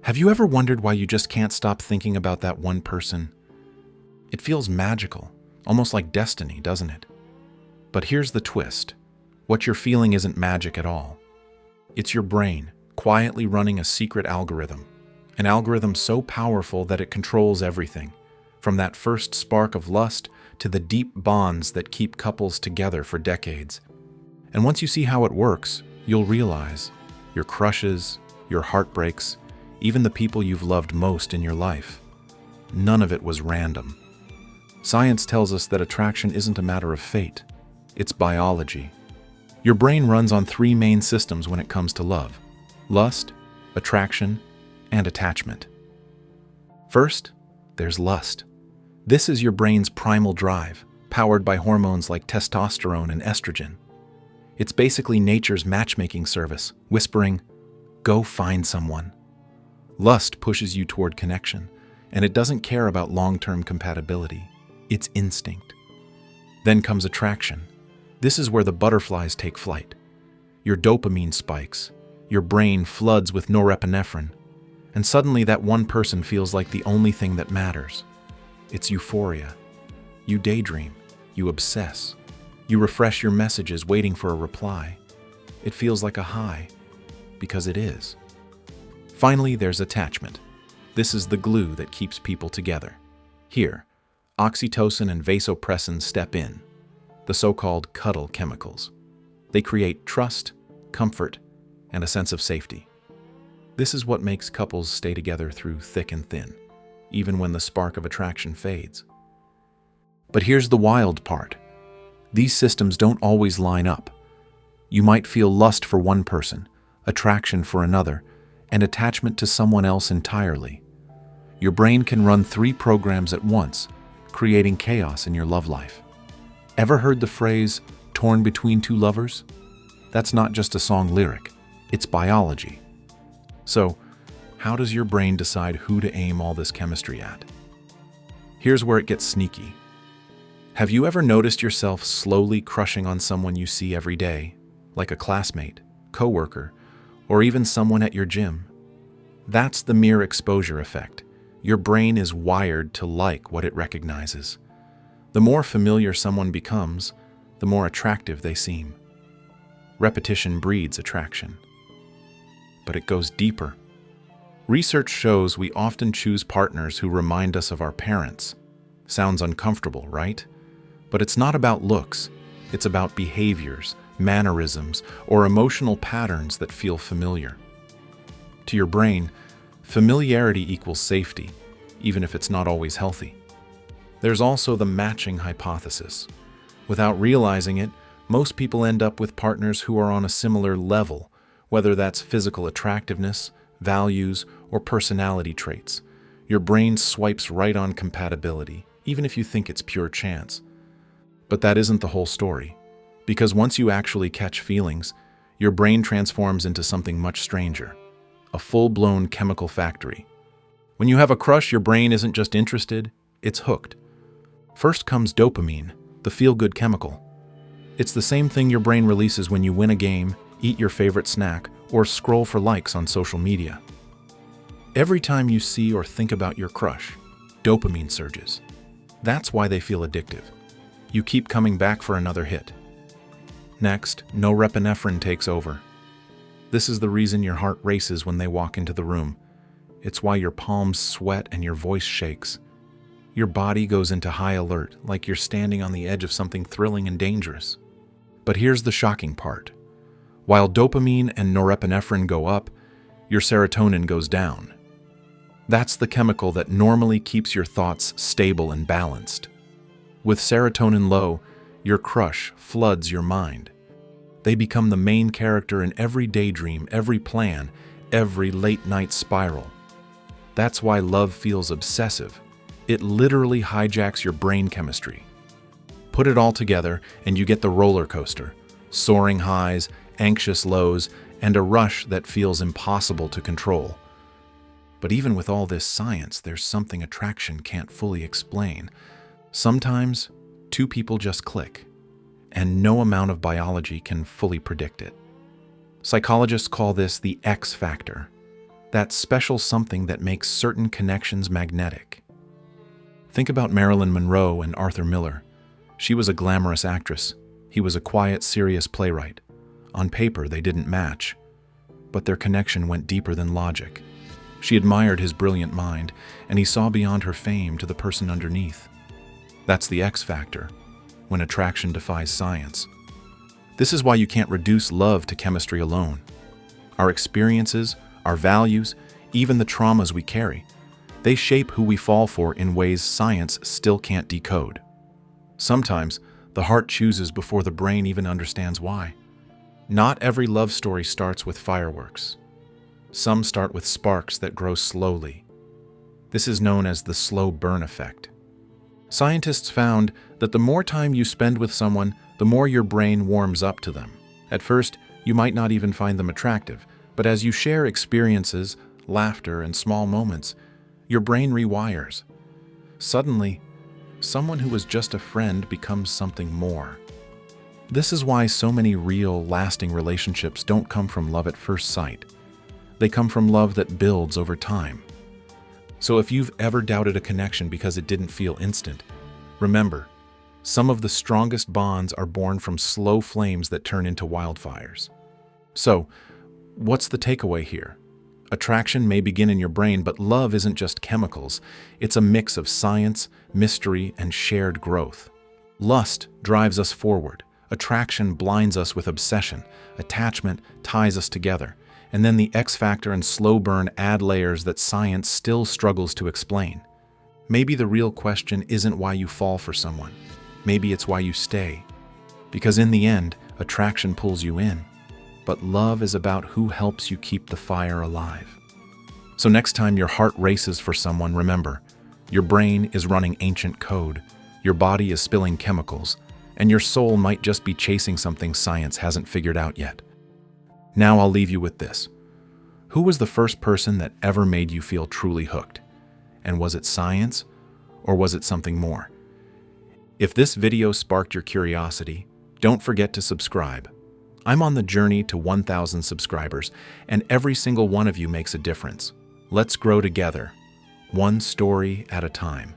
Have you ever wondered why you just can't stop thinking about that one person? It feels magical, almost like destiny, doesn't it? But here's the twist. What you're feeling isn't magic at all. It's your brain quietly running a secret algorithm, an algorithm so powerful that it controls everything, from that first spark of lust to the deep bonds that keep couples together for decades. And once you see how it works, you'll realize your crushes, your heartbreaks, even the people you've loved most in your life, none of it was random. Science tells us that attraction isn't a matter of fate, it's biology. Your brain runs on three main systems when it comes to love: lust, attraction, and attachment. First, there's lust. This is your brain's primal drive, powered by hormones like testosterone and estrogen. It's basically nature's matchmaking service, whispering, "Go find someone." Lust pushes you toward connection, and it doesn't care about long-term compatibility. It's instinct. Then comes attraction. This is where the butterflies take flight. Your dopamine spikes, your brain floods with norepinephrine, and suddenly that one person feels like the only thing that matters. It's euphoria. You daydream, you obsess, you refresh your messages waiting for a reply. It feels like a high, because it is. Finally, there's attachment. This is the glue that keeps people together. Here, oxytocin and vasopressin step in, the so-called cuddle chemicals. They create trust, comfort, and a sense of safety. This is what makes couples stay together through thick and thin, even when the spark of attraction fades. But here's the wild part. These systems don't always line up. You might feel lust for one person, attraction for another, and attachment to someone else entirely. Your brain can run three programs at once, creating chaos in your love life. Ever heard the phrase, "torn between two lovers"? That's not just a song lyric, it's biology. So, how does your brain decide who to aim all this chemistry at? Here's where it gets sneaky. Have you ever noticed yourself slowly crushing on someone you see every day, like a classmate, coworker, or even someone at your gym? That's the mere exposure effect. Your brain is wired to like what it recognizes. The more familiar someone becomes, the more attractive they seem. Repetition breeds attraction. But it goes deeper. Research shows we often choose partners who remind us of our parents. Sounds uncomfortable, right? But it's not about looks. It's about behaviors, mannerisms, or emotional patterns that feel familiar. To your brain, familiarity equals safety, even if it's not always healthy. There's also the matching hypothesis. Without realizing it, most people end up with partners who are on a similar level, whether that's physical attractiveness, values, or personality traits. Your brain swipes right on compatibility, even if you think it's pure chance. But that isn't the whole story. Because once you actually catch feelings, your brain transforms into something much stranger, a full-blown chemical factory. When you have a crush, your brain isn't just interested, it's hooked. First comes dopamine, the feel-good chemical. It's the same thing your brain releases when you win a game, eat your favorite snack, or scroll for likes on social media. Every time you see or think about your crush, dopamine surges. That's why they feel addictive. You keep coming back for another hit. Next, norepinephrine takes over. This is the reason your heart races when they walk into the room. It's why your palms sweat and your voice shakes. Your body goes into high alert, like you're standing on the edge of something thrilling and dangerous. But here's the shocking part. While dopamine and norepinephrine go up, your serotonin goes down. That's the chemical that normally keeps your thoughts stable and balanced. With serotonin low, your crush floods your mind. They become the main character in every daydream, every plan, every late-night spiral. That's why love feels obsessive. It literally hijacks your brain chemistry. Put it all together and you get the roller coaster, soaring highs, anxious lows, and a rush that feels impossible to control. But even with all this science, there's something attraction can't fully explain. Sometimes, two people just click, and no amount of biology can fully predict it. Psychologists call this the X factor. that special something that makes certain connections magnetic. Think about Marilyn Monroe and Arthur Miller. She was a glamorous actress. He was a quiet, serious playwright. On paper, they didn't match, but their connection went deeper than logic. She admired his brilliant mind, and he saw beyond her fame to the person underneath. That's the X factor, when attraction defies science. This is why you can't reduce love to chemistry alone. Our experiences, our values, even the traumas we carry, they shape who we fall for in ways science still can't decode. Sometimes, the heart chooses before the brain even understands why. Not every love story starts with fireworks. Some start with sparks that grow slowly. This is known as the slow burn effect. Scientists found that the more time you spend with someone, the more your brain warms up to them. At first, you might not even find them attractive, but as you share experiences, laughter, and small moments, your brain rewires. Suddenly, someone who was just a friend becomes something more. This is why so many real, lasting relationships don't come from love at first sight. They come from love that builds over time. So if you've ever doubted a connection because it didn't feel instant, remember, some of the strongest bonds are born from slow flames that turn into wildfires. So, what's the takeaway here? Attraction may begin in your brain, but love isn't just chemicals. It's a mix of science, mystery, and shared growth. Lust drives us forward. Attraction blinds us with obsession. Attachment ties us together. And then the X factor and slow burn add layers that science still struggles to explain. Maybe the real question isn't why you fall for someone. Maybe it's why you stay. Because in the end, attraction pulls you in. But love is about who helps you keep the fire alive. So next time your heart races for someone, remember, your brain is running ancient code, your body is spilling chemicals, and your soul might just be chasing something science hasn't figured out yet. Now I'll leave you with this. Who was the first person that ever made you feel truly hooked? And was it science, or was it something more? If this video sparked your curiosity, don't forget to subscribe. I'm on the journey to 1,000 subscribers, and every single one of you makes a difference. Let's grow together, one story at a time.